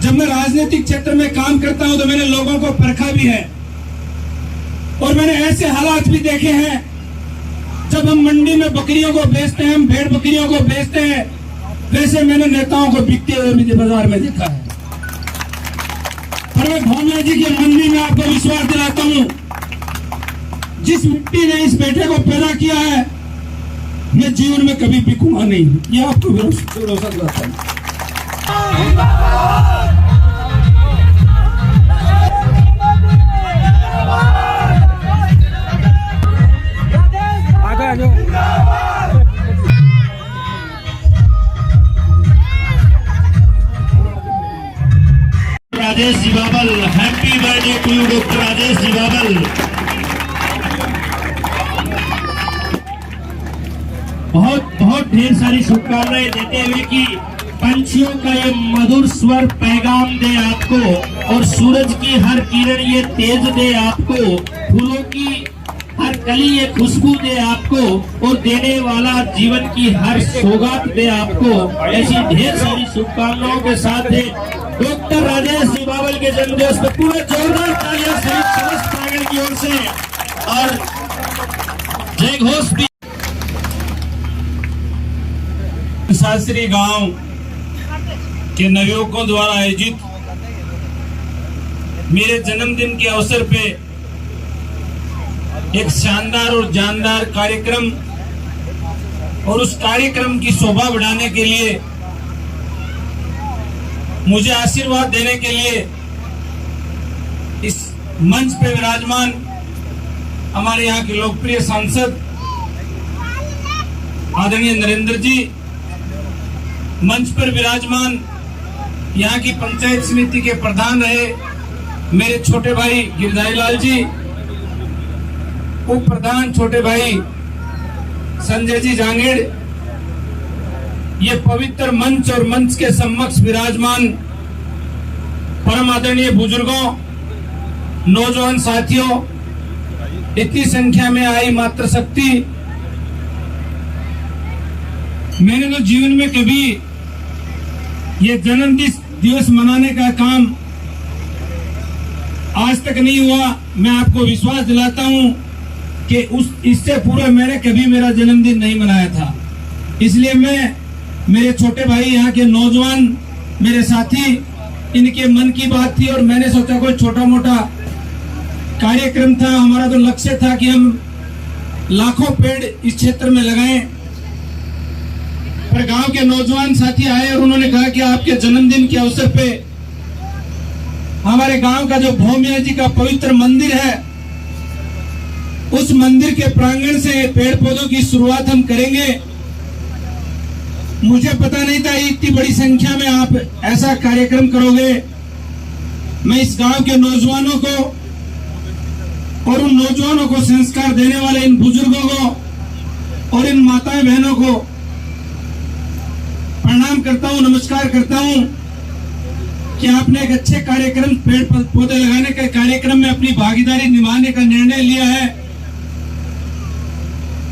जब मैं राजनीतिक क्षेत्र में काम करता हूं तो मैंने लोगों को परखा भी है और मैंने ऐसे हालात भी देखे हैं जब हम मंडी में बकरियों को बेचते हैं, हम भेड़ बकरियों को बेचते हैं, वैसे मैंने नेताओं को बिकते हुए भी बाजार में देखा है। पर मैं भौमिया जी की मंडी में आपको विश्वास दिलाता हूं, जिस मिट्टी ने इस बेटे को पैदा किया है, मैं जीवन में कभी बिकूंगा नहीं, ये आपको भरोसा दिलाता हूं। Rajesh ji Babal, happy birthday to you doctor Rajesh ji Babal. बहुत बहुत ढेर सारी शुभकामनाएं देते हुए कि पंछियों का ये मधुर स्वर पैगाम दे आपको और सूरज की हर किरण ये तेज दे आपको, फूलों की हर कली ये खुशबू दे आपको और देने वाला जीवन की हर सौगात दे आपको। ऐसी ढेर सारी शुभकामनाओं के साथ डॉक्टर राजेश जी बाबल के जन्मदिवस पर पूरे जोरदार तालियां समस्त प्रांगण की ओर से और जय घोष भी। शास्त्री गांव के नवयुवकों द्वारा आयोजित मेरे जन्मदिन के अवसर पे एक शानदार और जानदार कार्यक्रम और उस कार्यक्रम की शोभा बढ़ाने के लिए, मुझे आशीर्वाद देने के लिए इस मंच पे विराजमान हमारे यहाँ के लोकप्रिय सांसद आदरणीय नरेंद्र जी, मंच पर विराजमान यहाँ की पंचायत समिति के प्रधान रहे मेरे छोटे भाई गिरधारी लाल जी, उप प्रधान छोटे भाई संजय जी जांगेड़, ये पवित्र मंच और मंच के सम्मुख विराजमान परम आदरणीय बुजुर्गों, नौजवान साथियों, इतनी संख्या में आई मातृशक्ति, मैंने तो जीवन में कभी ये जन्मदिन दिवस मनाने का काम आज तक नहीं हुआ। मैं आपको विश्वास दिलाता हूं कि इससे पूर्व मैंने कभी मेरा जन्मदिन नहीं मनाया था। इसलिए मैं, मेरे छोटे भाई, यहाँ के नौजवान मेरे साथी, इनके मन की बात थी और मैंने सोचा कोई छोटा मोटा कार्यक्रम था। हमारा तो लक्ष्य था कि हम लाखों पेड़ इस क्षेत्र में लगाएं, पर गांव के नौजवान साथी आए और उन्होंने कहा कि आपके जन्मदिन के अवसर पे हमारे गांव का जो भौमिया जी का पवित्र मंदिर है, उस मंदिर के प्रांगण से पेड़ पौधों की शुरुआत हम करेंगे। मुझे पता नहीं था इतनी बड़ी संख्या में आप ऐसा कार्यक्रम करोगे। मैं इस गांव के नौजवानों को और उन नौजवानों को संस्कार देने वाले इन बुजुर्गों को और इन माताएं बहनों को प्रणाम करता हूं, नमस्कार करता हूं कि आपने एक अच्छे कार्यक्रम, पेड़ पौधे लगाने के कार्यक्रम में अपनी भागीदारी निभाने का निर्णय लिया है।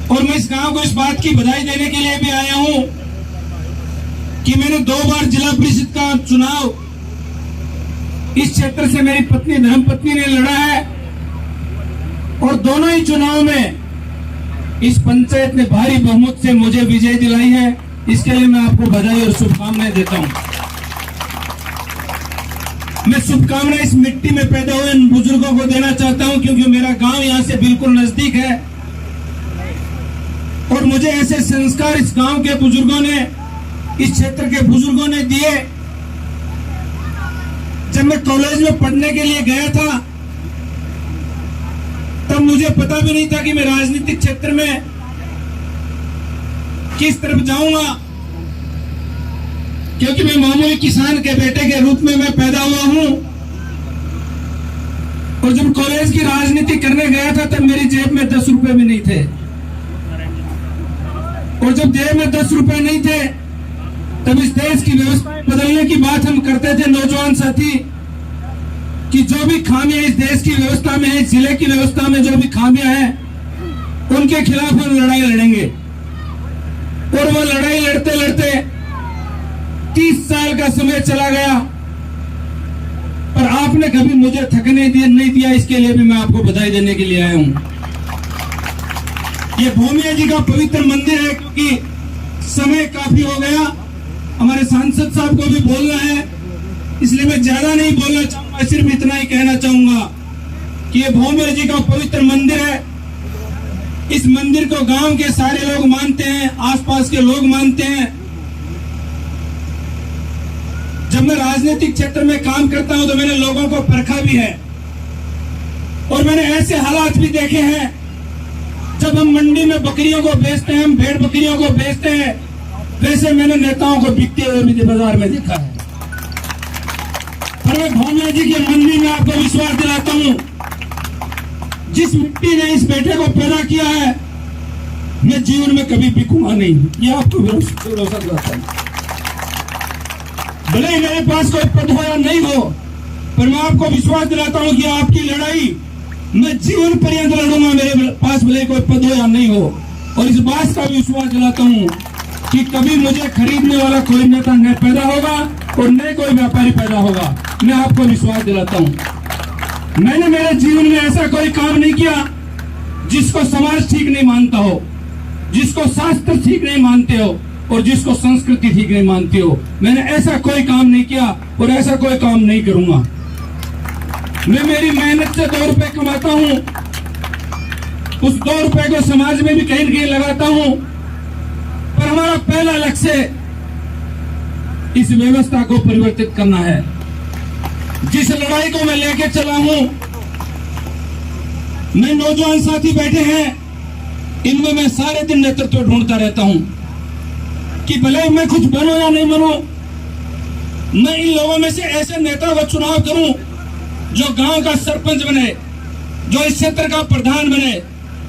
और मैं इस गांव को इस बात की बधाई देने के लिए भी आया हूं कि मैंने 2 बार जिला परिषद का चुनाव इस क्षेत्र से मेरी पत्नी धर्मपत्नी ने लड़ा है और दोनों ही चुनाव में इस पंचायत ने भारी बहुमत से मुझे विजय दिलाई है। इसके लिए मैं आपको बधाई और शुभकामनाएं देता हूं। मैं शुभकामनाएं इस मिट्टी में पैदा हुए इन बुजुर्गों को देना चाहता हूं, क्योंकि मेरा गांव यहां से बिल्कुल नजदीक है और मुझे ऐसे संस्कार इस गांव के बुजुर्गों ने, इस क्षेत्र के बुजुर्गों ने दिए। जब मैं कॉलेज में पढ़ने के लिए गया था तब मुझे पता भी नहीं था कि मैं राजनीतिक क्षेत्र में किस तरफ जाऊंगा, क्योंकि मैं मामूली किसान के बेटे के रूप में मैं पैदा हुआ हूं। और जब कॉलेज की राजनीति करने गया था तब मेरी जेब में 10 रुपए भी नहीं थे, और जब जेब में 10 रुपए नहीं थे तब इस देश की व्यवस्था बदलने की बात हम करते थे नौजवान साथी, कि जो भी खामियां इस देश की व्यवस्था में है, इस जिले की व्यवस्था में जो भी खामियां हैं, उनके खिलाफ हम लड़ाई लड़ेंगे। और वो लड़ाई लड़ते लड़ते 30 साल का समय चला गया आपने कभी मुझे थकने नहीं दिया, इसके लिए भी मैं आपको बधाई देने के लिए आया हूं। ये भूमिया जी का पवित्र मंदिर है, क्योंकि समय काफी हो गया, हमारे सांसद साहब को भी बोलना है, इसलिए मैं ज्यादा नहीं बोलना चाहूंगा, सिर्फ इतना ही कहना चाहूंगा कि ये भूमिया जी का पवित्र मंदिर है। इस मंदिर को गांव के सारे लोग मानते हैं, आसपास के लोग मानते हैं। जब मैं राजनीतिक क्षेत्र में काम करता हूं तो मैंने लोगों को परखा भी है, और मैंने ऐसे हालात भी देखे हैं जब हम मंडी में बकरियों को बेचते हैं, हम भेड़ बकरियों को बेचते हैं, वैसे मैंने नेताओं को बिकते हुए भी बाजार में देखा है। पर मैं भूमिया जी के मंदिर में आपको विश्वास दिलाता हूं, जिस मिट्टी ने इस बेटे को पैदा किया है, मैं जीवन में कभी बिकूंगा नहीं, ये आपको भरोसा दिलाता हूं। भले ही मेरे पास कोई पद हो या नहीं हो, पर मैं आपको विश्वास दिलाता हूं कि आपकी लड़ाई मैं जीवन पर्यंत लड़ूंगा, मेरे पास भले कोई पद हो या नहीं हो। और इस बात का भी विश्वास दिलाता हूं कि कभी मुझे खरीदने वाला कोई नेता न पैदा होगा और न कोई व्यापारी पैदा होगा, मैं आपको विश्वास दिलाता हूं। मैंने मेरे जीवन में ऐसा कोई काम नहीं किया जिसको समाज ठीक नहीं मानता हो, जिसको शास्त्र ठीक नहीं मानते हो, और जिसको संस्कृति ठीक नहीं मानती हो। मैंने ऐसा कोई काम नहीं किया और ऐसा कोई काम नहीं करूंगा। मैं मेरी मेहनत से 2 रुपए कमाता हूं, उस 2 रुपए को समाज में भी कहीं न कहीं लगाता हूं, पर हमारा पहला लक्ष्य इस व्यवस्था को परिवर्तित करना है। जिस लड़ाई को मैं लेके चला हूं, मैं नौजवान साथी बैठे हैं, इनमें मैं सारे दिन नेतृत्व ढूंढता रहता हूं कि भले मैं कुछ बनूं या नहीं बनूं, मैं इन लोगों में से ऐसे नेता को चुनाव करूं जो गांव का सरपंच बने, जो इस क्षेत्र का प्रधान बने,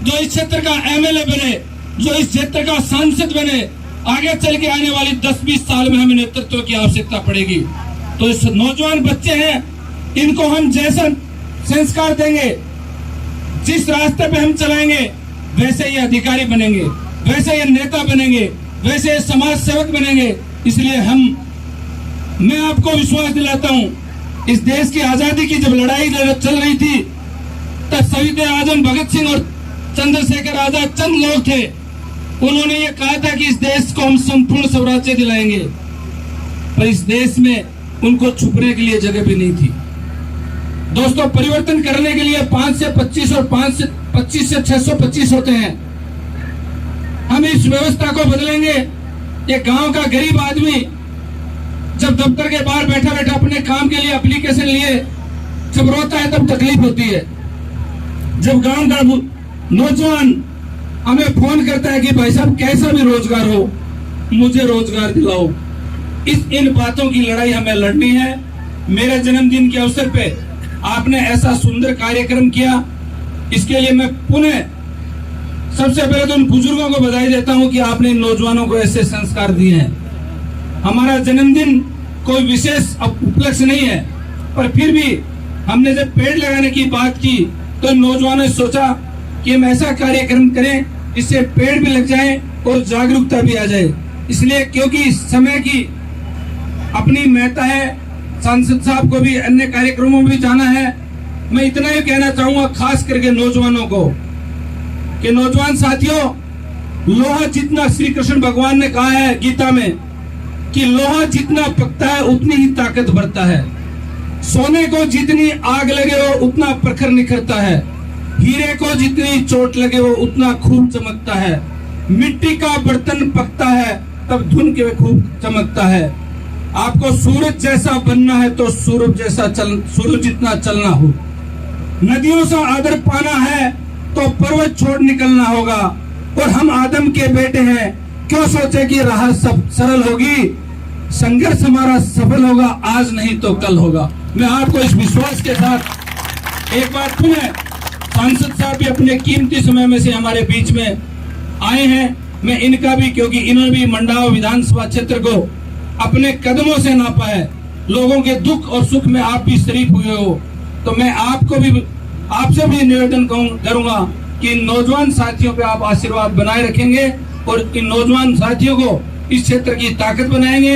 जो इस क्षेत्र का एमएलए बने, जो इस क्षेत्र का सांसद बने। आगे चल के आने वाली 10-20 साल में हमें नेतृत्व की आवश्यकता पड़ेगी। तो इस नौजवान बच्चे हैं, इनको हम जैसा संस्कार देंगे, जिस रास्ते पे हम चलाएंगे, वैसे ये अधिकारी बनेंगे, वैसे ये नेता बनेंगे, वैसे ये समाज सेवक बनेंगे। इसलिए मैं आपको विश्वास दिलाता हूं, इस देश की आजादी की जब लड़ाई चल रही थी, तब शहीद आजम भगत सिंह और चंद्रशेखर आजाद चंद लोग थे, उन्होंने ये कहा था कि इस देश को हम संपूर्ण स्वराज्य दिलाएंगे, पर इस देश में उनको छुपने के लिए जगह भी नहीं थी। दोस्तों, परिवर्तन करने के लिए 5 से 25 और 5 से 25 से 625 होते हैं। हम इस व्यवस्था को बदलेंगे। ये गांव का गरीब आदमी जब दफ्तर के बाहर बैठा बैठा अपने काम के लिए एप्लीकेशन लिए जब रोता है, तब तकलीफ होती है। जब गांव का नौजवान हमें फोन करता है कि भाई साहब कैसा भी रोजगार हो, मुझे रोजगार दिलाओ, इन बातों की लड़ाई हमें लड़नी है। मेरे जन्मदिन के अवसर पे आपने ऐसा सुंदर कार्यक्रम किया, इसके लिए मैं पुनः सबसे पहले तो उन बुजुर्गों को बधाई देता हूं कि आपने इन नौजवानों को ऐसे संस्कार दिए हैं। हमारा जन्मदिन कोई विशेष उपलक्ष्य नहीं है, पर फिर भी हमने जब पेड़ लगाने की बात की तो नौजवानों ने सोचा कि हम ऐसा कार्यक्रम करें इससे पेड़ भी लग जाए और जागरूकता भी आ जाए। इसलिए क्योंकि समय की अपनी महत्ता है, सांसद साहब को भी अन्य कार्यक्रमों में भी जाना है, मैं इतना ही कहना चाहूंगा खास करके नौजवानों को कि नौजवान साथियों, लोहा जितना श्री कृष्ण भगवान ने कहा है गीता में कि लोहा जितना पकता है उतनी ही ताकत बढ़ता है। सोने को जितनी आग लगे वो उतना प्रखर निखरता है, हीरे को जितनी चोट लगे वो उतना खूब चमकता है, मिट्टी का बर्तन पकता है तब धुन के खूब चमकता है। आपको सूरज जैसा बनना है तो सूरज जितना चलना हो, नदियों से आदर पाना है तो पर्वत छोड़ निकलना होगा। और हम आदम के बेटे हैं, क्यों सोचे कि राह सब सरल होगी, संघर्ष हमारा सफल होगा, आज नहीं तो कल होगा। मैं आपको इस विश्वास के साथ एक बार पुनः, सांसद साहब भी अपने कीमती समय में से हमारे बीच में आए हैं, मैं इनका भी, क्योंकि इन्होंने भी मंडावा विधानसभा क्षेत्र को अपने कदमों से नापा है, लोगों के दुख और सुख में आप भी शरीक हुए हो, तो मैं आपसे भी निवेदन करूंगा कि इन नौजवान साथियों पे आप आशीर्वाद बनाए रखेंगे और इन नौजवान साथियों को इस क्षेत्र की ताकत बनाएंगे।